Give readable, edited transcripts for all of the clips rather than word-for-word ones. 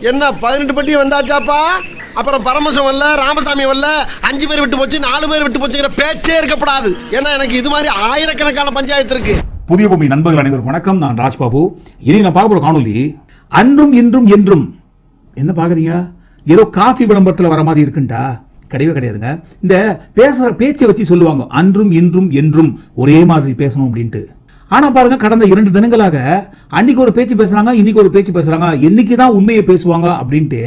என்ன 18 பட்டி வந்தாச்சாப்பா? அப்புறம் பரமசம் வரல, ராமசாமி வரல, 5 பேர் விட்டு போச்சு, 4 பேர் விட்டு போச்சுங்கிற பேச்சே இருக்கப்படாது. ஏன்னா எனக்கு இது மாதிரி ஆயிரக்கணக்கான பஞ்சாயத்து இருக்கு. புதிய பூமி நண்பர்கள் அனைவருக்கும் வணக்கம். நான் ராஜ்பாபு. இனி நான் பார்க்க போற காணொலி அன்றும் இன்றும் என்றும். என்ன பாக்குறீங்க? ஏதோ காஃபி விளம்பரத்தில் வர மாதிரி இருக்குண்டா? கிடையவே கிடையாதுங்க. இந்த பேசுற பேச்சை வச்சு சொல்லுவாங்க அன்றும் இன்றும் என்றும் ஒரே மாதிரி பேசணும் அப்படின்ட்டு. ஆனா பாருங்க, கடந்த 2 தினங்களாக அன்னைக்கு ஒரு பேச்சு பேசுறாங்க, இன்னைக்கு ஒரு பேச்சு பேசுறாங்க. என்னைக்குதான் உண்மையை பேசுவாங்க அப்படின்ட்டு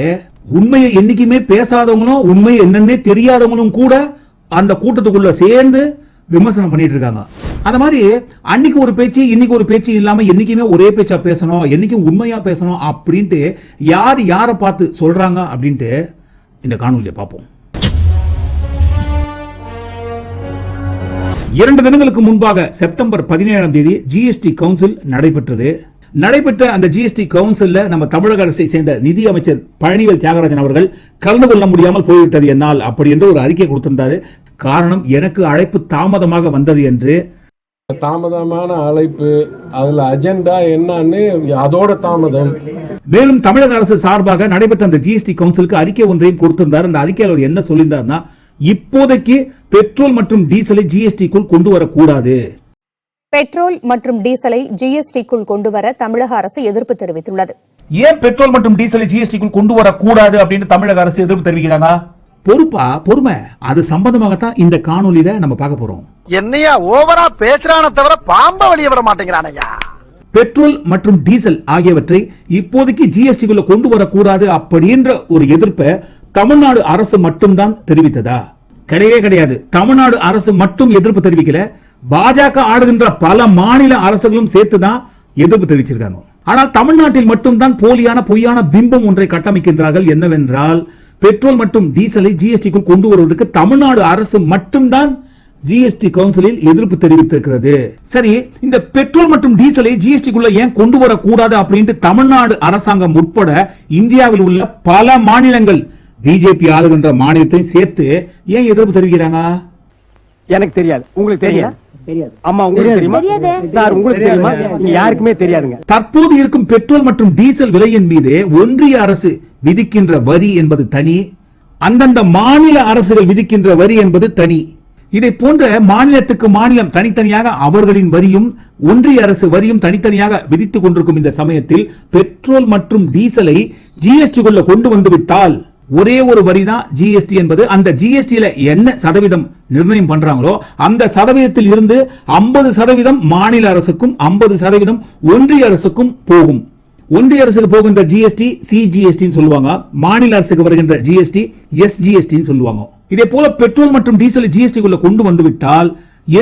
உண்மையை என்னைக்குமே பேசாதவங்களும் உண்மையை என்னன்னே தெரியாதவங்களும் கூட அந்த கூட்டத்துக்குள்ள சேர்ந்து விமர்சனம் பண்ணிட்டு இருக்காங்க. அந்த மாதிரி அன்னைக்கு ஒரு பேச்சு இன்னைக்கு ஒரு பேச்சு இல்லாம என்னைக்குமே ஒரே பேச்சா பேசணும், என்னைக்கும் உண்மையா பேசணும் அப்படின்ட்டு யார் யாரை பார்த்து சொல்றாங்க அப்படின்ட்டு இந்த காணொலியை பார்ப்போம். 2 தினங்களுக்கு முன்பாக செப்டம்பர் 17ஆம் தேதி ஜிஎஸ்டி கவுன்சில் நடைபெற்ற அந்த ஜிஎஸ்டி கவுன்சில்ல நம்ம தமிழக அரசை சேர்ந்த நிதி அமைச்சர் பழனிவேல் தியாகராஜன் அவர்கள் கலந்து கொள்ள முடியாமல் போய்விட்டது என்னால் அப்படி என்று ஒரு அறிக்கை கொடுத்திருந்தாரு. காரணம், எனக்கு அழைப்பு தாமதமாக வந்தது என்று. தாமதமான அழைப்பு, அதுல அஜெண்டா என்னன்னு அதோட தாமதம். மேலும் தமிழக அரசு சார்பாக நடைபெற்ற அந்த ஜிஎஸ்டி கவுன்சிலுக்கு அறிக்கை ஒன்றையும் கொடுத்திருந்தார். அந்த அறிக்கையில் அவர் என்ன சொல்லியிருந்தார்னா, இப்போதைக்கு பெட்ரோல் மற்றும் டீசலை ஜிஎஸ்டிக்குள் கொண்டு வரக்கூடாது. பெட்ரோல் மற்றும் டீசலை ஜிஎஸ்டிக்குள் கொண்டுவர தமிழக அரசு எதிர்ப்பு தெரிவித்துள்ளது. ஏன் பெட்ரோல் மற்றும் டீசலை ஜிஎஸ்டிக்குள் கொண்டு வரக்கூடாது அப்படின்னு தமிழக அரசு எதிர்ப்பு தெரிவிக்கிறாங்க? பொறுமை, அது சம்பந்தமாகத்தான் இந்த காணொலியில நம்ம பார்க்க போறோம். என்னையா ஓவரா பேசுறான தவிர பாம்ப வெளியே விட மாட்டேங்கிறானையா. பெட்ரோல் மற்றும் டீசல் ஆகியவற்றை இப்போதைக்கு ஜிஎஸ்டிக்குள்ள கொண்டு வரக்கூடாது அப்படின்ற ஒரு எதிர்ப்பை தமிழ்நாடு அரசு மட்டும்தான் தெரிவித்ததா? கிடையவே கிடையாது. தமிழ்நாடு அரசு மட்டும் எதிர்ப்பு தெரிவிக்கல, பாஜக ஆடுகின்ற பல மாநில அரசுகளும் சேர்த்துதான் எதிர்ப்பு தெரிவிச்சிருக்காங்க. ஆனால் தமிழ்நாட்டில் மட்டும்தான் போலியான பொய்யான பிம்பம் ஒன்றை கட்டமைக்கின்றார்கள். என்னவென்றால், பெட்ரோல் மற்றும் டீசலை ஜிஎஸ்டிக்குள் கொண்டு வருவதற்கு தமிழ்நாடு அரசு மட்டும்தான் ஜிஎஸ்டி கவுன்சிலில் எதிர்ப்பு தெரிவித்திருக்கிறது. சரி, இந்த பெட்ரோல் மற்றும் டீசலை ஜிஎஸ்டிக்குள்ள ஏன் கொண்டு வரக்கூடாது அப்படின்ட்டு தமிழ்நாடு அரசாங்கம் உட்பட இந்தியாவில் உள்ள பல மாநிலங்கள், பிஜேபி ஆளுகின்ற மாநிலத்தை சேர்த்து ஏன் எதிர்ப்பு தெரிவிக்கிறாங்க? எனக்கு தெரியாது, உங்களுக்கு தெரியாது. அம்மா உங்களுக்கு தெரியுமா? சார் உங்களுக்கு தெரியுமா? யாருக்குமே தெரியாதுங்க. தற்போது இருக்கும் பெட்ரோல் மற்றும் டீசல் விலையின் மீது ஒன்றிய அரசு விதிக்கின்ற வரி என்பது தனி, அந்தந்த மாநில அரசுகள் விதிக்கின்ற வரி என்பது தனி. இதை போன்ற மாநிலத்துக்கு மாநிலம் தனித்தனியாக அவர்களின் வரியும் ஒன்றிய அரசு வரியும் தனித்தனியாக விதித்துக் கொண்டிருக்கும் இந்த சமயத்தில் பெட்ரோல் மற்றும் டீசலை ஜிஎஸ்டி கொண்டு வந்துவிட்டால் ஒரே ஒரு வரி தான் ஜிஎஸ்டி என்பது. அந்த ஜிஎஸ்டியில என்ன சதவீதம் நிர்ணயம் பண்றாங்களோ அந்த சதவீதத்தில் இருந்து 50% மாநில அரசுக்கும் 50% ஒன்றிய அரசுக்கும் போகும். ஒன்றிய அரசுக்கு போகின்ற ஜிஎஸ்டி சிஜிஎஸ்டி சொல்லுவாங்க, மாநில அரசுக்கு வருகின்ற ஜிஎஸ்டி எஸ்ஜிஎஸ்டி சொல்லுவாங்க. இதே போல பெட்ரோல் மற்றும் டீசல் ஜிஎஸ்டி குள்ள கொண்டு வந்துவிட்டால்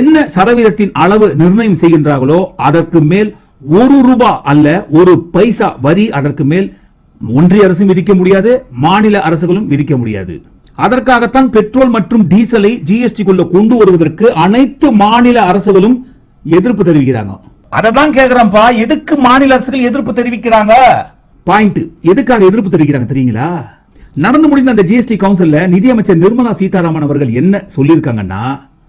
என்ன சதவீதத்தின் அளவு நிர்ணயம் செய்கின்றார்களோ அதற்கு மேல் ₹1 அல்ல 1 பைசா வரி அதற்கு மேல் ஒன்றிய அரசும் விதிக்க முடியாது, மாநில அரசுகளும் விதிக்க முடியாது. அதற்காகத்தான் பெட்ரோல் மற்றும் டீசலை ஜிஎஸ்டி குள்ள கொண்டு வருவதற்கு அனைத்து மாநில அரசுகளும் எதிர்ப்பு தெரிவிக்கிறாங்க. அததான் கேக்குறேன்ப்பா, எதுக்கு மாநில அரசுகள் எதிர்ப்பு தெரிவிக்கிறாங்க? பாயிண்ட், எதுக்காக எதிர்ப்பு தெரிவிக்கிறாங்க தெரியுங்களா? நடந்து முடிந்த அந்த ஜிஎஸ்டி கவுன்சில்ல நிதியமைச்சர் நிர்மலா சீதாராமன் அவர்கள் என்ன சொல்லியிருக்காங்கன்னா,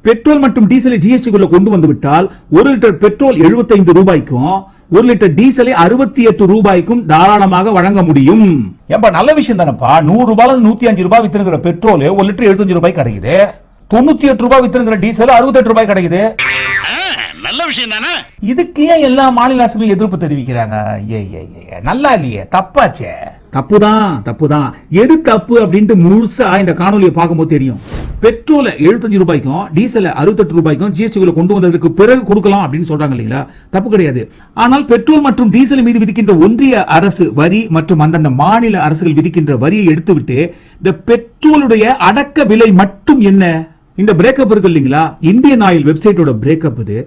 பெட்ரோல் மற்றும் டீசலை ஜிஎஸ்டி குள்ள கொண்டு வந்து விட்டால் 1 லிட்டர் பெட்ரோல் ₹75க்கும் 1 லிட்டர் டீசலை ₹68க்கும் தாராளமாக வழங்க முடியும். ஏப்பா நல்ல விஷயம் தானப்பா. ₹100 ₹105 வித்திருக்கிற பெட்ரோல் 1 லிட்டர் ₹75 கிடைக்குது, ₹98 வித்திருக்கிற டீசல் ₹68 கிடைக்குது. நல்ல விஷயம் தானே. இதுக்கு ஏன் எல்லா மாநில அரசுகளும் எதிர்ப்பு தெரிவிக்கிறாங்க? நல்லா இல்லையே, தப்பாச்சே. தப்புதான். எது தப்பு அப்படின்ட்டு முழுசா இந்த காணொலியை பார்க்கும்போது தெரியும். பெட்ரோல ₹75க்கும் டீசல் ₹68க்கும் ஜிஎஸ்டி கொண்டு வந்ததற்கு பிறகு கொடுக்கலாம் அப்படின்னு சொல்றாங்க இல்லைங்களா? தப்பு கிடையாது. ஆனால் பெட்ரோல் மற்றும் டீசல் மீது விதிக்கின்ற ஒன்றிய அரசு வரி மற்றும் அந்தந்த மாநில அரசுகள் விதிக்கின்ற வரியை எடுத்துவிட்டு இந்த பெட்ரோலுடைய அடக்க விலை மட்டும் என்ன? இந்த பிரேக்கப் இருக்கு இல்லைங்களா? இந்தியன் ஆயில் வெப்சைட்டோட பிரேக்கப் இது.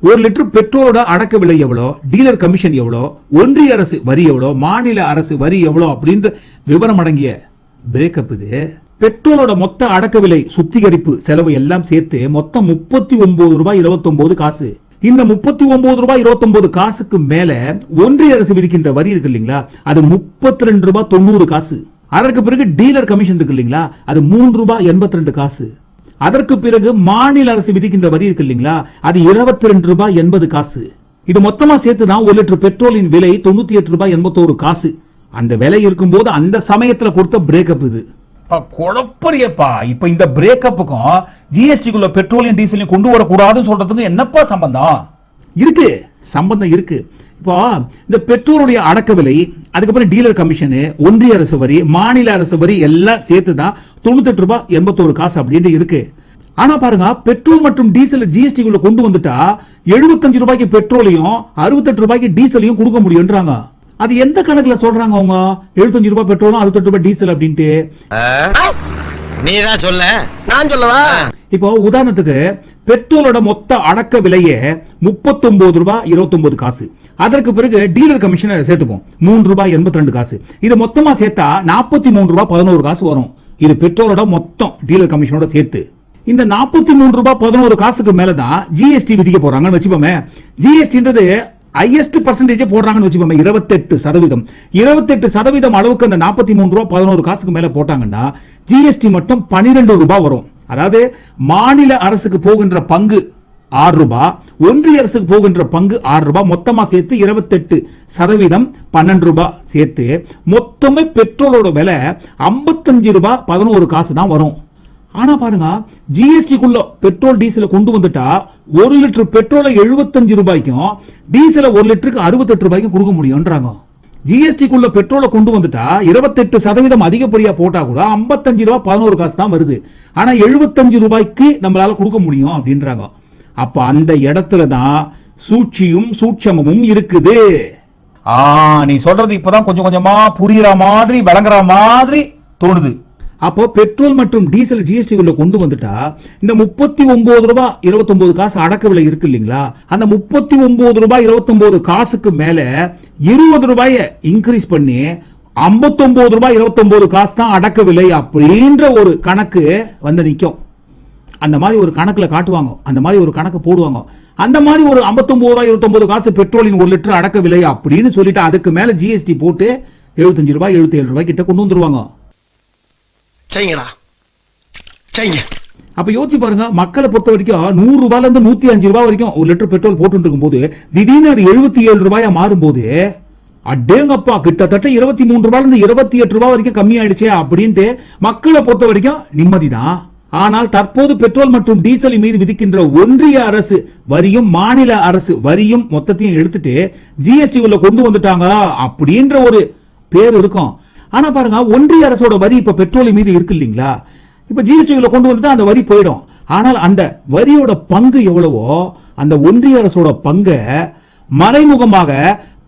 1 லிட்டர் பெட்ரோலோட அடக்க விலை எவ்வளோ, டீலர் கமிஷன் எவ்வளோ, ஒன்றிய அரசு வரி எவ்வளோ, மாநில அரசு வரி எவ்வளோ அப்படின்ற விவரம் அடங்கிய பிரேக்கப் இது. பெட்ரோலோட மொத்த அடக்க விலை, சுத்திகரிப்பு செலவு எல்லாம் சேர்த்து மொத்தம் ₹39.29. இந்த ₹39.29 மேல ஒன்றிய அரசு விதிக்கின்ற வரி இருக்கு இல்லைங்களா, அது ₹32.90. அதற்கு பிறகு டீலர் கமிஷன் இருக்கு இல்லைங்களா, அது ₹3.82. அதற்கு பிறகு மாநில அரசு விதிக்கின்ற வரி இருக்கு இல்லைங்களா, அது ₹22.80. இது மொத்தமா சேர்த்துதான் 1 லிட்டர் பெட்ரோலின் விலை ₹98.81. அந்த விலை இருக்கும்போது அந்த சமயத்துல கொடுத்த பிரேக்கப் இது. குழப்பறியப்பா. இப்ப இந்த பிரேக்கப்புக்கும் ஜிஎஸ்டிக்குள்ள பெட்ரோலியம் டீசலையும் கொண்டு வரக்கூடாதுன்னு சொல்றதுக்கு என்னப்பா சம்பந்தம் இருக்கு? சம்பந்தம் இருக்கு. இப்போ இந்த பெட்ரோலுடைய அடக்க விலை, அதுக்கப்புறம் டீலர் கமிஷனு, ஒன்றிய அரசு வரி, மாநில அரசு வரி எல்லாம் சேர்த்துதான் 98 ரூபாய் 81 காசு அப்படின்னு இருக்கு. ஆனா பாருங்க, பெட்ரோல் மற்றும் டீசல் ஜிஎஸ்டிக்குள்ள கொண்டு வந்துட்டா 75 ரூபாய்க்கு பெட்ரோலையும் 68 ரூபாய்க்கு டீசலையும் கொடுக்க முடியும்ன்றாங்க. அது எந்த கணக்குல சொல்றாங்க அவங்க? 75 ரூபாய் பெட்ரோலும் 68 ரூபாய் டீசல் அப்படின்ட்டு நீதான் சொல்ல, நான் சொல்லவா? இப்போ உதாரணத்துக்கு பெட்ரோலோட மொத்த அடக்க விலையே 39 ரூபாய் 29 காசு. அதற்கு பிறகு டீலர் கமிஷனை சேர்த்துப்போம் 3 ரூபாய் 82 காசு. இது மொத்தமா சேர்த்தா 43 ரூபாய் 11 காசு வரும். இது பெட்ரோலோட மொத்தம் டீலர் கமிஷனோட சேர்த்து. இந்த 43 ரூபாய் 11 காசுக்கு மேலதான் ஜிஎஸ்டி விதிக்க போறாங்கன்னு வச்சுப்போமே. ஜிஎஸ்டின்றது ஹையஸ்ட் பர்சன்டேஜ் போடுறாங்கன்னு வச்சுப்போமே, 28%. 28% அளவுக்கு அந்த 43 ரூபாய் 11 காசுக்கு மேல போட்டாங்கன்னா ஜிஎஸ்டி மட்டும் 12 ரூபாய் வரும். அதாவது மாநில அரசுக்கு போகின்ற பங்கு 6 ரூபாய், ஒன்றிய அரசுக்கு போகின்ற பங்கு 6 ரூபாய், மொத்தமா சேர்த்து 28% 12 ரூபாய் சேர்த்து மொத்தமே பெட்ரோலோட விலை 55 ரூபாய் 11 காசு தான் வரும். ஆனா பாருங்க, ஜிஎஸ்டிக்குள்ள பெட்ரோல் டீசலை கொண்டு வந்துட்டா 1 லிட்டர் பெட்ரோலை 75 ரூபாய்க்கும் டீசலை 1 லிட்டருக்கு 68 ரூபாய்க்கும் கொடுக்க முடியும்ன்றாங்க. ஜிஎஸ்டிக்குள்ள பெட்ரோலை கொண்டு வந்துட்டா 28% அதிகப்படியா போட்டா கூட 55 ரூபாய் 11 காசு தான் வருது. ஆனா 75 ரூபாய்க்கு நம்மளால கொடுக்க முடியும் அப்படின்றாங்க. அப்ப அந்த இடத்துல தான் சூழ்ச்சியும் சூட்சமும் இருக்குது. நீ சொல்றது இப்பதான் கொஞ்சம் கொஞ்சமா புரியுற மாதிரி விளங்குற மாதிரி தோணுது. அப்போ பெட்ரோல் மற்றும் டீசல் ஜிஎஸ்டி உள்ள கொண்டு வந்துட்டா இந்த 39 ரூபாய் 29 காசு அடக்க விலை இருக்கு இல்லீங்களா, அந்த 39 ரூபாய் 29 காசுக்கு மேல 20 ரூபாயை இன்க்ரீஸ் பண்ணி 59 ரூபாய் 29 காசு தான் அடக்க விலை அப்படின்ற ஒரு கணக்கு வந்து நிக்கும். அந்த மாதிரி ஒரு கணக்குல காட்டுவாங்க, அந்த மாதிரி ஒரு கணக்கு போடுவாங்க. அந்த மாதிரி ஒரு 59 ரூபாய் 29 காசு பெட்ரோலின் 1 லிட்டர் அடக்க விலை அப்படின்னு சொல்லிட்டு அதுக்கு மேல ஜிஎஸ்டி போட்டு 75 ரூபாய் 77 ரூபாய் கிட்ட கொண்டு வந்துருவாங்க. அப்ப யோசிச்சு பாருங்க, மக்களை பொறுத்த வரைக்கும் 100 ரூபாயில இருந்து 105 ரூபாய் வரைக்கும் 1 லிட்டர் பெட்ரோல் போட்டு இருக்கும் போது திடீர்னு அது 77 ரூபாயா மாறும் போது அடேங்கப்பா, கிட்டத்தட்ட 23 ரூபாயில இருந்து 28 ரூபாய் வரைக்கும் கம்மி ஆயிடுச்சே அப்படின்ட்டு மக்களை பொறுத்த வரைக்கும் நிம்மதிதான். ஆனால் தற்போது பெட்ரோல் மற்றும் டீசல் மீது விதிக்கின்ற ஒன்றிய அரசு வரியும் மாநில அரசு வரியும் மொத்தத்தையும் எடுத்துட்டு ஜிஎஸ்டி உள்ள கொண்டு வந்துட்டாங்களா அப்படின்ற ஒரு பேர் இருக்கும். ஆனா பாருங்க, ஒன்றிய அரசோட வரி இப்ப பெட்ரோல் மீது இருக்கு இல்லீங்களா, இப்ப ஜிஎஸ்டி உள்ள கொண்டு வந்துட்டா அந்த வரி போயிடும். ஆனால் அந்த வரியோட பங்கு எவ்வளவோ அந்த ஒன்றிய அரசோட பங்கை மறைமுகமாக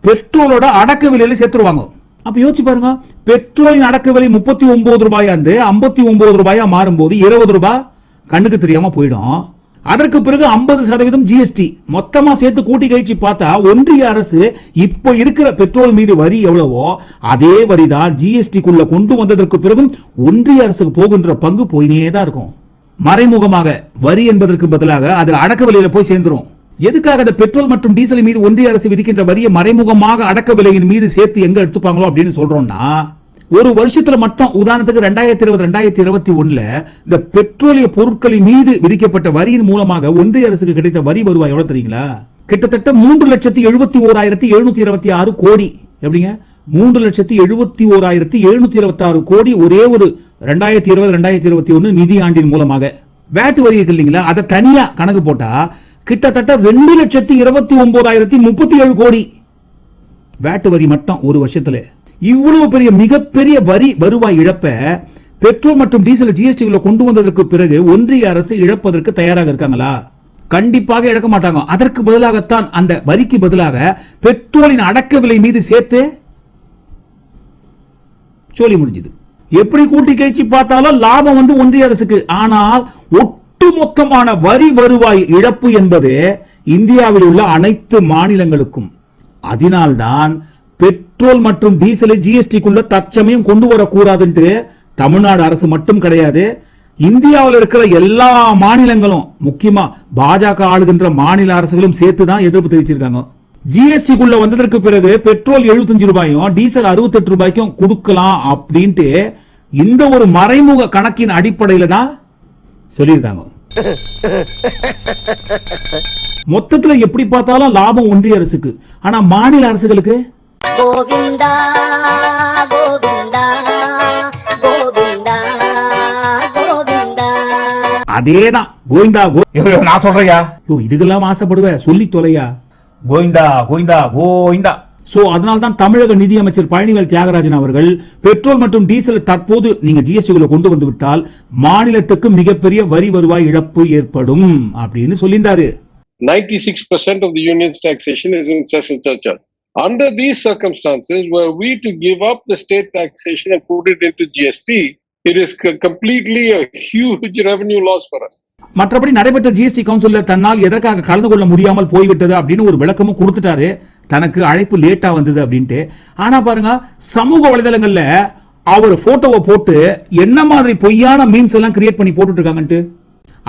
பெட்ரோலோட அடக்க விலையில சேர்த்துருவாங்க. அப்ப யோசிச்சு பாருங்க, பெட்ரோலின் அடக்க விலை 39 ரூபாயா இருந்து 59 ரூபாயா மாறும் போது 20 ரூபாய் கண்ணுக்கு தெரியாம போயிடும். அதற்கு பிறகு 50% ஜிஎஸ்டி மொத்தமா சேர்த்து கூட்டி கழிச்சு பார்த்தா ஒன்றிய அரசு இப்ப இருக்கிற பெட்ரோல் மீது வரி எவ்வளவோ அதே வரி தான் ஜிஎஸ்டிக்குள்ள கொண்டு வந்ததற்கு பிறகும் ஒன்றிய அரசுக்கு போகின்ற பங்கு போயினே தான் இருக்கும். மறைமுகமாக வரி என்பதற்கு பதிலாக அதில் அடக்க விலையில போய் சேர்ந்துரும். எதுக்காக அந்த பெட்ரோல் மற்றும் டீசல் மீது ஒன்றிய அரசு விதிக்கின்ற வரியை மறைமுகமாக அடக்க விலையின் மீது சேர்த்து எங்க எடுத்துப்பாங்களோ அப்படின்னு சொல்றோம்னா, ஒரு வருஷத்துல மட்டும் உதாரணத்துக்கு 2020-2021 இந்த பெட்ரோலிய பொருட்களின் மீது விதிக்கப்பட்ட வரியின் மூலமாக ஒன்றிய அரசுக்கு கிடைத்த வரி வருவாய் எவ்வளவு தெரியுங்களா? கிட்டத்தட்ட 3,71,726 கோடி. எப்படிங்க 3,71,726 கோடி ஒரே ஒரு 2020-2021 நிதி ஆண்டின் மூலமாக. வேட் வரி இருக்கு இல்லீங்களா, அதை தனியா கணக்கு போட்டா கிட்டத்தட்ட 2,29,037 கோடி வேட் வரி மட்டும் ஒரு வருஷத்துல. இவ்வளவு பெரிய மிகப்பெரிய வரி வருவாய் இழப்ப பெட்ரோல் மற்றும் டீசல் ஜிஎஸ்டி கொண்டு வந்ததற்கு பிறகு ஒன்றிய அரசு இழப்பதற்கு தயாராக இருக்காங்களா? கண்டிப்பாக இழக்க மாட்டாங்க. அதற்கு பதிலாகத்தான் அந்த வரிக்கு பதிலாக பெட்ரோலின் அடக்க விலை மீது சேர்த்து சொல்லி முடிஞ்சது. எப்படி கூட்டி கழிச்சு பார்த்தாலும் லாபம் வந்து ஒன்றிய அரசுக்கு. ஆனால் ஒட்டுமொத்தமான வரி வருவாய் இழப்பு என்பது இந்தியாவில் உள்ள அனைத்து மாநிலங்களுக்கும். அதனால்தான் பெட்ரோல் மற்றும் டீசலை ஜிஎஸ்டிக்குள்ள தற்சமயம் கொண்டு வரக்கூடாது. தமிழ்நாடு அரசு மட்டும் கிடையாது, இந்தியாவில் இருக்கிற எல்லா மாநிலங்களும், முக்கியமா பாஜக ஆளுகின்ற மாநில அரசுகளும் சேர்த்துதான் எதிர்ப்பு தெரிவிச்சிருக்காங்க. ஜிஎஸ்டிக்குள்ள வந்ததற்கு பிறகு பெட்ரோல் 75 ரூபாயும் டீசல் 68 ரூபாய்க்கும் கொடுக்கலாம் அப்படின்ட்டு இந்த ஒரு மறைமுக கணக்கின் அடிப்படையில தான் சொல்லியிருக்காங்க. மொத்தத்துல எப்படி பார்த்தாலும் லாபம் ஒன்றிய அரசுக்கு, ஆனா மாநில அரசுகளுக்கு கோவிந்தா அதேதான் கோவிந்தா நான் சொல்றையா இதுக்கெல்லாம் ஆசைப்படுவேன் சொல்லி தொலையா கோவிந்தா கோவிந்தா கோவிந்தா. சோ அதனால தான் தமிழக நிதியமைச்சர் பழனிவேல் தியாகராஜன் அவர்கள் பெட்ரோல் மற்றும் டீசல் தற்போது நீங்க ஜிஎஸ்டி கொண்டு வந்து விட்டால் மாநிலத்துக்கு மிகப்பெரிய வரி வருவாய் இழப்பு ஏற்படும் அப்படின்னு சொல்லியிருந்தாரு. 96% of the union's taxation is in cess and surcharge. Under these circumstances, were we to give up the state taxation and put it into GST, it is completely a huge revenue loss for us. மற்றபடி நடைபெற்ற GST கவுன்சில்ல தன்னால் எதற்காக கலந்து கொள்ள முடியாமல் போய்விட்டது அப்படின்னு ஒரு விளக்கமும் கொடுத்துட்டாரு. தனக்கு அழைப்பு லேட்டா வந்தது அப்படின்ட்டு. ஆனா பாருங்க சமூக வலைதளங்கள்ல அவர் போட்டோவை போட்டு என்ன மாதிரி பொய்யான மீம்ஸ் எல்லாம் கிரியேட் பண்ணி போட்டுட்டு இருக்காங்கன்ட்டு.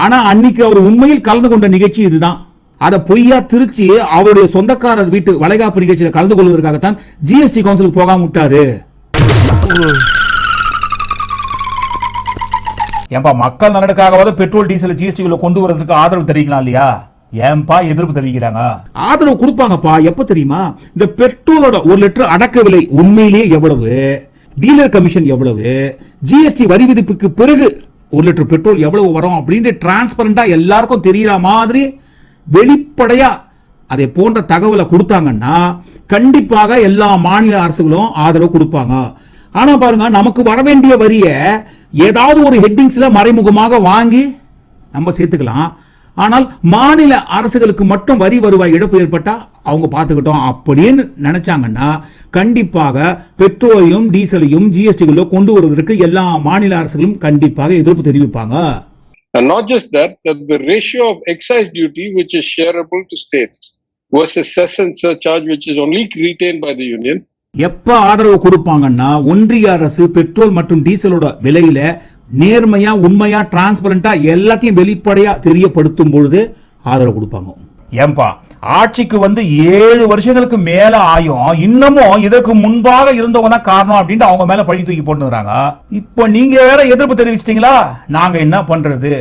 ஆனா அன்னைக்கு அவர் உண்மையில் கலந்து கொண்ட நிகழ்ச்சி இதுதான். அதை பொய்யா திருச்சி அவருடைய சொந்தக்காரர் வீட்டு வளைகாப்பு நிகழ்ச்சியில் கலந்து கொள்வதற்காகத்தான் ஜிஎஸ்டி கவுன்சிலுக்கு போகாம விட்டாரு. ஏன்பா மக்கள் நலனுக்காகவாவது பெட்ரோல் டீசல் ஜிஎஸ்டி கொண்டு வரதுக்கு ஆதரவு தெரிவிக்கலாம் இல்லையா? ஏன்பா எதிர்ப்பு தெரிவிக்கிறாங்க? ஆதரவு கொடுப்பாங்கப்பா. எப்ப தெரியுமா? இந்த பெட்ரோலோட 1 லிட்டர் அடக்க விலை உண்மையிலேயே எவ்வளவு, டீலர் கமிஷன் எவ்வளவு, ஜிஎஸ்டி வரி விதிப்புக்கு பிறகு 1 லிட்டர் பெட்ரோல் எவ்வளவு வரும் அப்படின்னு டிரான்ஸ்பரண்டா எல்லாருக்கும் தெரியற மாதிரி வெளிப்படையா அதை போன்ற தகவலை கொடுத்தாங்கன்னா கண்டிப்பாக எல்லா மாநில அரசுகளும் ஆதரவு கொடுப்பாங்க. ஆனா பாருங்க நமக்கு வர வேண்டிய வரிய ஏதாவது ஒரு ஹெட்டிங்ஸ்ல மறைமுகமாக வாங்கி நம்ம சேர்த்துக்கலாம். ஆனால் மாநில அரசுகளுக்கு மட்டும் வரி வருவாய் இழப்பு ஏற்பட்டா அவங்க பார்த்துக்கிட்டோம் அப்படின்னு நினைச்சாங்கன்னா கண்டிப்பாக பெட்ரோலையும் டீசலையும் ஜிஎஸ்டிக்குள்ள கொண்டு வருவதற்கு எல்லா மாநில அரசுகளும் கண்டிப்பாக எதிர்ப்பு தெரிவிப்பாங்க. And not just that, the ratio of excise duty which is shareable to states versus cess and surcharge which is only retained by the union. எப்ப ஆதரவு கொடுப்பாங்கன்னா ஒன்றிய அரசு பெட்ரோல் மற்றும் டீசலோட விலையில நேர்மையா உண்மையா டிரான்ஸ்பரண்டா எல்லாத்தையும் வெளிப்படையா தெரியப்படுத்தும் பொழுது ஆதரவு கொடுப்பாங்க. ஏன்பா ஆட்சிக்கு வந்து 7 வருஷங்களுக்கு மேல ஆயும் இன்னமும் இதற்கு முன்பாக இருந்தவங்க தான் காரணம் அப்படின்னு அவங்க மேல பழி தூக்கி போட்டுறாங்க. இப்ப நீங்க வேற எதிர்ப்பு தெரிவிச்சிட்டீங்களா? நாங்க என்ன பண்றது?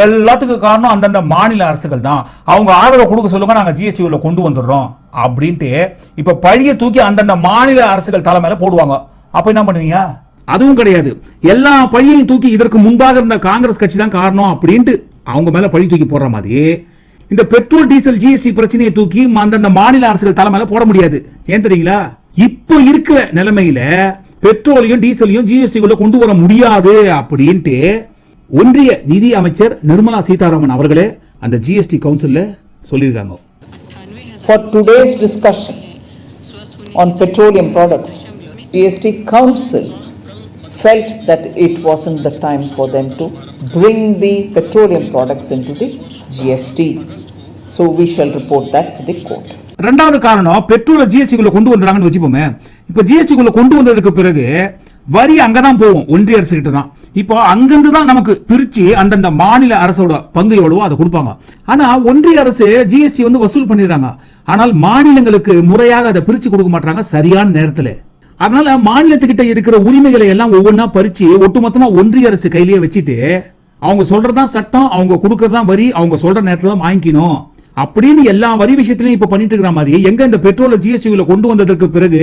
எல்லாத்துக்கும் காரணம் அந்தந்த மாநில அரசுகள் தான். அவங்க ஆதரவு கொடுக்க சொல்லுங்க, நாங்க ஜிஎஸ்டி உள்ள கொண்டு வந்துடுறோம் அப்படின்ட்டு இப்ப பழிய தூக்கி அந்தந்த மாநில அரசுகள் தலை மேல போடுவாங்க. அப்ப என்ன பண்ணுவீங்க? அதுவும் கிடையாது. எல்லா பழியையும் தூக்கி இதற்கு முன்பாக இருந்த காங்கிரஸ் கட்சி தான் காரணம் அப்படின்ட்டு அவங்க மேல பழி தூக்கி போடுற மாதிரி இந்த பெட்ரோல் டீசல் ஜிஎஸ்டி பிரச்சனையை தூக்கி அந்தந்த மாநில அரசுகள் தலை மேல போட முடியாது. ஏன் தெரியுங்களா? இப்போ இருக்கிற நிலைமையில பெட்ரோலையும் டீசலையும் ஜிஎஸ்டி கொண்டு வர முடியாது அப்படின்ட்டு ஒன்றிய நிதி அமைச்சர் நிர்மலா சீதாராமன் அவர்களே அந்த ஜிஎஸ்டி கவுன்சில்ல சொல்லியிருக்காங்க. For today's discussion on petroleum products, GST Council felt that it wasn't the time for them to bring the petroleum products into the GST. So we shall report that to the court. இரண்டாவது காரணம் petrol GST குள்ள கொண்டு வந்தாங்கன்னு வச்சுப்போமே. இப்ப GST குள்ள கொண்டு வந்ததுக்கு பிறகு வரி அங்கதான் போகும், ஒன்றிய அரசு கிட்ட தான். இப்போ அங்கிருந்து தான் நமக்கு பிரிச்சு அந்தந்த மாநில அரசோட பங்கு எவ்வளவோ அதை கொடுப்பாங்க. ஆனா ஒன்றிய அரசு ஜிஎஸ்டி வந்து வசூல் பண்ணிடுறாங்க. ஆனால் மாநிலங்களுக்கு முறையாக அதை பிரிச்சு கொடுக்க மாட்டாங்க சரியான நேரத்துல. அதனால மாநிலத்துக்கிட்ட இருக்கிற உரிமைகளை எல்லாம் ஒவ்வொன்னா பறிச்சு ஒட்டுமொத்தமா ஒன்றிய அரசு கையிலேயே வச்சுட்டு அவங்க சொல்றதுதான் சட்டம், அவங்க கொடுக்கறதான் வரி, அவங்க சொல்ற நேரத்துல வாங்கிக்கணும் அப்படின்னு எல்லா வரி விஷயத்திலையும் இப்ப பண்ணிட்டு இருக்கிற மாதிரி எங்க இந்த பெட்ரோல் ஜிஎஸ்டி கொண்டு வந்ததற்கு பிறகு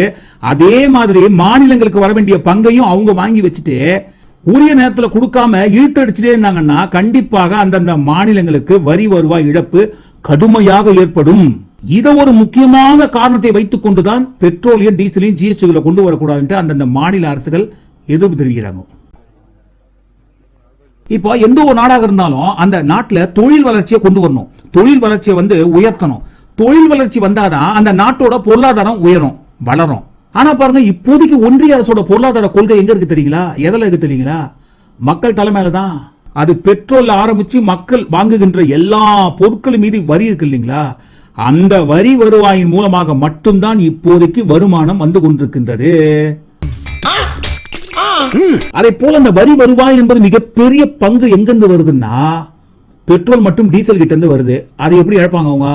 அதே மாதிரி மாநிலங்களுக்கு வர வேண்டிய பங்கையும் அவங்க வாங்கி வச்சுட்டு உரிய நேரத்துல கொடுக்காம இழுத்தடிச்சுட்டே இருந்தாங்கன்னா கண்டிப்பாக அந்தந்த மாநிலங்களுக்கு வரி வருவாய் இழப்பு கடுமையாக ஏற்படும். இதை ஒரு முக்கியமான காரணத்தை வைத்துக் கொண்டுதான் பெட்ரோலியம் டீசலையும் ஜிஎஸ்டி கொண்டு வரக்கூடாது அந்தந்த மாநில அரசுகள் எதிர்ப்பு தெரிவிக்கிறாங்க. இப்போ எந்த ஒரு நாடாக இருந்தாலும் அந்த நாட்டுல தொழில் வளர்ச்சியை கொண்டு வரணும், தொழில் வளர்ச்சியை வந்து உயர்த்தணும். தொழில் வளர்ச்சி வந்தாதான் அந்த நாட்டோட பொருளாதாரம் உயரும், வளரும். ஆனா பாருங்க இப்போதைக்கு ஒன்றிய அரசோட பொருளாதார கொள்கை எங்க இருக்கு தெரியுங்களா? எதுல இருக்கு தெரியுங்களா? மக்கள் தலைமையில்தான். அது பெட்ரோல் ஆரம்பிச்சு மக்கள் வாங்குகின்ற எல்லா பொருட்கள் மீது வரி இருக்கு இல்லைங்களா? அந்த வரி வருவாயின் மூலமாக மட்டும்தான் இப்போதைக்கு வருமானம் வந்து கொண்டிருக்கின்றது. அதை போல அந்த வரி வருவாய் என்பது மிகப்பெரிய பங்கு எங்கிருந்து வருதுன்னா பெட்ரோல் மற்றும் டீசல் கிட்ட இருந்து வருது. அதை எப்படி இழப்பாங்க அவங்க?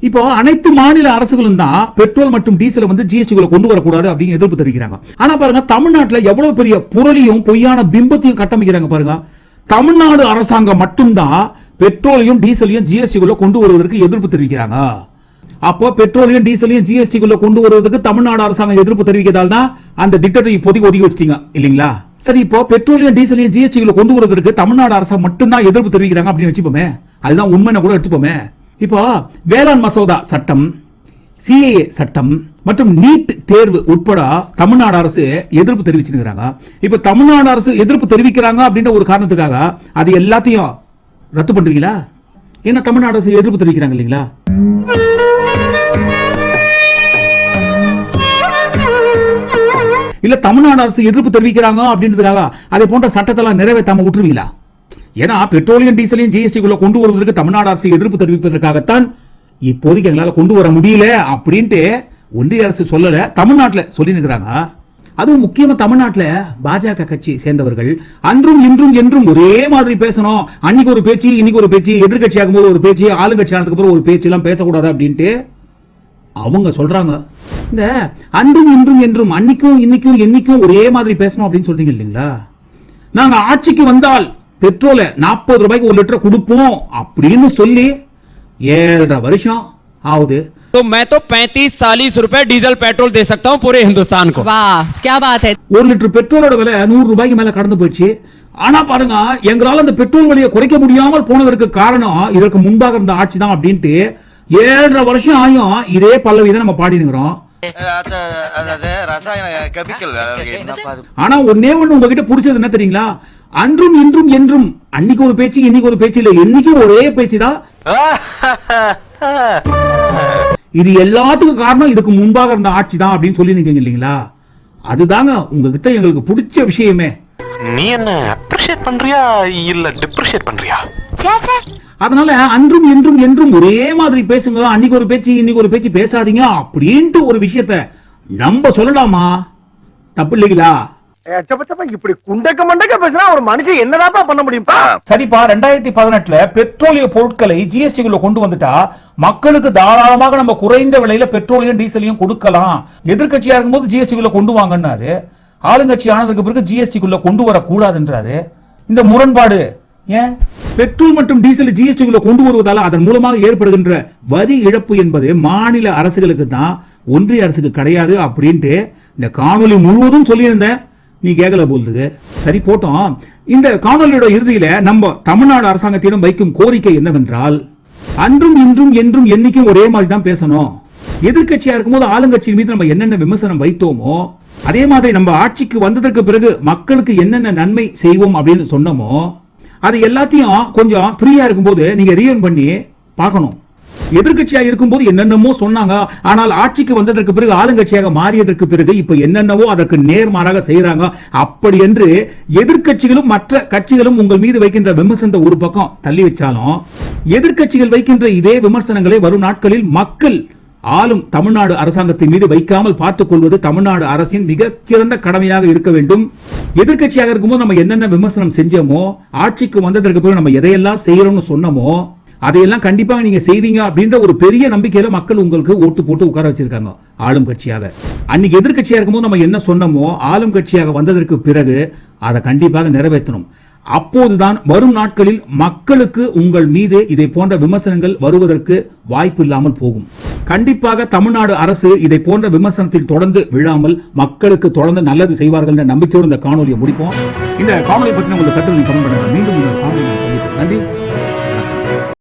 இப்போ அனைத்து மாநில அரசுகளும் தான் பெட்ரோல் மற்றும் டீசல் வந்து ஜிஎஸ்டி கொண்டு வரக்கூடாது அப்படின்னு எதிர்ப்பு தெரிவிக்கிறாங்க. ஆனா பாருங்க தமிழ்நாட்டில் எவ்வளவு பெரிய புரளியும் பொய்யான பிம்பத்தையும் கட்டமைக்கிறாங்க பாருங்க. தமிழ்நாடு அரசாங்கம் மட்டும்தான் பெட்ரோலையும் டீசலையும் ஜிஎஸ்டி கொண்டு வருவதற்கு எதிர்ப்பு தெரிவிக்கிறாங்க. அப்போ பெட்ரோலையும் டீசலையும் ஜிஎஸ்டி கொண்டு வருவதற்கு தமிழ்நாடு அரசாங்கம் எதிர்ப்பு தெரிவிக்கிறதால் தான் அந்த திட்டத்தை இப்போதைக்கு ஒதுக்கி வச்சிட்டீங்க இல்லீங்களா? சரி, இப்போ பெட்ரோலியம் டீசலையும் ஜிஎஸ்டிகளை கொண்டு வருவதற்கு தமிழ்நாடு அரசு மட்டும்தான் எதிர்ப்பு தெரிவிக்கிறாங்க அப்படின்னு வச்சுப்போமே, அதுதான் உண்மைன்னு கூட எடுத்துப்போமே. இப்போ வேளாண் மசோதா சட்டம், சிஏஏ சட்டம் மற்றும் நீட் தேர்வு உட்பட தமிழ்நாடு அரசு எதிர்ப்பு தெரிவிச்சிருக்கிறாங்க. இப்ப தமிழ்நாடு அரசு எதிர்ப்பு தெரிவிக்கிறாங்க அப்படின்ற ஒரு காரணத்துக்காக அது எல்லாத்தையும் ரத்து பண்றீங்களா? ஏன்னா தமிழ்நாடு அரசு எதிர்ப்பு தெரிவிக்கிறாங்க இல்லைங்களா? இல்ல தமிழ்நாடு அரசு எதிர்ப்பு தெரிவிக்கிறாங்க அப்படின்றதுக்காக அதை போன்ற சட்டத்தெல்லாம் நிறைவேற்றாம விட்டுருவீங்களா? ஏன்னா பெட்ரோலியம் டீசலையும் ஜிஎஸ்டிக்குள்ள கொண்டு வருவதற்கு தமிழ்நாடு அரசு எதிர்ப்பு தெரிவிப்பதற்காகத்தான் இப்போதைக்கு எங்களால கொண்டு வர முடியல அப்படின்ட்டு ஒன்றிய அரசு சொல்லல, தமிழ்நாட்டில் சொல்லி நிற்கிறாங்க. அதுவும் முக்கியமா தமிழ்நாட்டில் பாஜக கட்சி சேர்ந்தவர்கள் அன்றும் இன்றும் என்றும் ஒரே மாதிரி பேசணும், அன்னைக்கு ஒரு பேச்சு இன்னைக்கு ஒரு பேச்சு, எதிர்கட்சி ஆகும்போது ஒரு பேச்சு, ஆளுங்கட்சி ஆனதுக்கு அப்புறம் ஒரு பேச்சு எல்லாம் பேசக்கூடாது அப்படின்ட்டு அவங்க சொல்றாங்க. இந்த அன்றும் இன்றும் என்றும் அன்னைக்கும் இன்னைக்கும் என்னைக்கும் ஒரே மாதிரி பேசணும் அப்படின்னு சொல்றீங்க இல்லைங்களா? நாங்க ஆட்சிக்கு வந்தால் பெட்ரோல 40 ரூபாய்க்கு 1 லிட்டர் கொடுப்போம் அப்படின்னு சொல்லி 7.5 வருஷம் ஆகுது. तो मैं तो 35-40 रुपए डीजल पेट्रोल दे सकता हूं पूरे हिंदुस्तान को। वाह क्या बात है। 1 லிட்டர் பெட்ரோலோட விலை 100 ரூபாய்க்கு மேல கடந்து போயிடுச்சு. ஆனா பாருங்க, எங்களால அந்த பெட்ரோல் விலையை குறைக்க முடியாமல் போனதற்கு காரணம் இதற்கு முன்பாக இருந்த ஆட்சி தான் அப்படின்ட்டு 7.5 வருஷம் ஆயும் இதே பல்லவி தான் நம்ம பாடினுக்கிறோம். ஆனா ஒன்னே ஒண்ணு உங்ககிட்ட புடிச்சது என்ன தெரியுங்களா? அன்றும் இன்றும் என்றும் அன்னைக்கு ஒரு பேச்சு இன்னைக்கு ஒரு பேச்சு இல்ல, என்னைக்கும் ஒரே பேச்சு தான். இது எல்லாத்துக்கும் காரணம் இதுக்கு முன்பாக இருந்த ஆட்சி தான் அப்படின்னு சொல்லி நிக்கீங்க இல்லீங்களா? அதுதாங்க உங்ககிட்ட எங்களுக்கு பிடிச்ச விஷயமே. நீ என்ன அப்ரிஷியேட் பண்றியா இல்ல டிப்ரிஷியேட் பண்றியா? அதனால அன்றும் இன்றும் என்றும் ஒரே மாதிரி பேசுங்க, அன்னைக்கு ஒரு பேச்சு இன்னைக்கு ஒரு பேச்சு பேசாதீங்க அப்படின்ட்டு ஒரு விஷயத்தை நம்ம சொல்லலாமா? தப்பு இல்லைங்களா? இப்படி குண்டக்க மண்டக்க பேசினா ஒரு மனுஷன் என்னதாப்பா பண்ண முடியும்பா? சரிப்பா, 2018 பெட்ரோலிய பொருட்களை ஜிஎஸ்டிக்குள்ள கொண்டு வந்துட்டா மக்களுக்கு தாராளமாக நம்ம குறைந்த விலையில பெட்ரோலியம் டீசலையும் கொடுக்கலாம். எதிர்கட்சியா இருக்கும்போது ஜிஎஸ்டிக்குள்ள கொண்டு வாங்கன்னாரு, ஆளுங்கட்சி ஆனதுக்கு பிறகு ஜிஎஸ்டிக்குள்ள கொண்டு வரக்கூடாதுன்றாரு. இந்த முரண்பாடு ஏன்? பெட்ரோல் மற்றும் டீசல் ஜிஎஸ்டிக்குள்ள கொண்டு வருவதால அதன் மூலமாக ஏற்படுகின்ற வரி இழப்பு என்பது மாநில அரசுகளுக்கு தான், ஒன்றிய அரசுக்கு கிடையாது அப்படின்ட்டு இந்த காணொலி முழுவதும் சொல்லியிருந்தேன். நீ கேட்கல போல்துக்கு. சரி போட்டோம். இந்த காணொலியோட இறுதியில நம்ம தமிழ்நாடு அரசாங்கத்திடம் வைக்கும் கோரிக்கை என்னவென்றால், அன்றும் இன்றும் என்றும் என்னைக்கும் ஒரே மாதிரி தான் பேசணும். எதிர்கட்சியா இருக்கும்போது ஆளுங்கட்சியின் மீது நம்ம என்னென்ன விமர்சனம் வைத்தோமோ அதே மாதிரி நம்ம ஆட்சிக்கு வந்ததற்கு பிறகு மக்களுக்கு என்னென்ன நன்மை செய்வோம் அப்படின்னு சொன்னோமோ அது எல்லாத்தையும் கொஞ்சம் ஃப்ரீயா இருக்கும்போது நீங்க ரீவன் பண்ணி பார்க்கணும். எதிர்கட்சியா இருக்கும்போது என்னென்னமோ சொன்னாங்க, ஆனால் ஆட்சிக்கு வந்ததற்கு பிறகு ஆளுங்கட்சியாக மாறியதற்கு பிறகு இப்ப என்னென்னவோ அதற்கு நேர்மாறாக செய்யறாங்க. அப்படி என்று எதிர்கட்சிகளும் மற்ற கட்சிகளும் உங்கள் மீது வைக்கின்ற விமர்சனத்தை ஒரு பக்கம் தள்ளி வச்சாலும், எதிர்கட்சிகள் வைக்கின்ற இதே விமர்சனங்களை வரும் நாட்களில் மக்கள் ஆளும் தமிழ்நாடு அரசாங்கத்தின் மீது வைக்காமல் பார்த்துக் கொள்வது தமிழ்நாடு அரசின் மிகச் சிறந்த கடமையாக இருக்க வேண்டும். எதிர்கட்சியாக இருக்கும்போது நம்ம என்னென்ன விமர்சனம் செஞ்சோமோ, ஆட்சிக்கு வந்ததற்கு பிறகு நம்ம எதையெல்லாம் செய்யறோம்னு சொன்னோமோ அதையெல்லாம் கண்டிப்பாக நீங்க செய்வீங்க அப்படின்ற ஒரு பெரிய நம்பிக்கையில மக்கள் உங்களுக்கு ஓட்டு போட்டு உட்கார வச்சிருக்காங்க ஆளும் கட்சியாக. அன்னைக்கு எதிர்கட்சியா இருக்கும்போது நம்ம என்ன சொன்னோமோ ஆளும் கட்சியாக வந்ததற்கு பிறகு அதை கண்டிப்பாக நிறைவேற்றணும். அப்போதுதான் வரும் நாட்களில் மக்களுக்கு உங்கள் மீது இதை போன்ற விமர்சனங்கள் வருவதற்கு வாய்ப்பு இல்லாமல் போகும். கண்டிப்பாக தமிழ்நாடு அரசு இதை போன்ற விமர்சனத்தில் தொடர்ந்து விழாமல் மக்களுக்கு தொடர்ந்து நல்லது செய்வார்கள் என்ற நம்பிக்கையோடு இந்த காணொலியை முடிப்போம். இந்த காணொலி பற்றி உங்களுக்கு கருத்து கமெண்ட் பண்ணுங்க. மீண்டும் இந்த காணொலியை சந்திப்போம். நன்றி.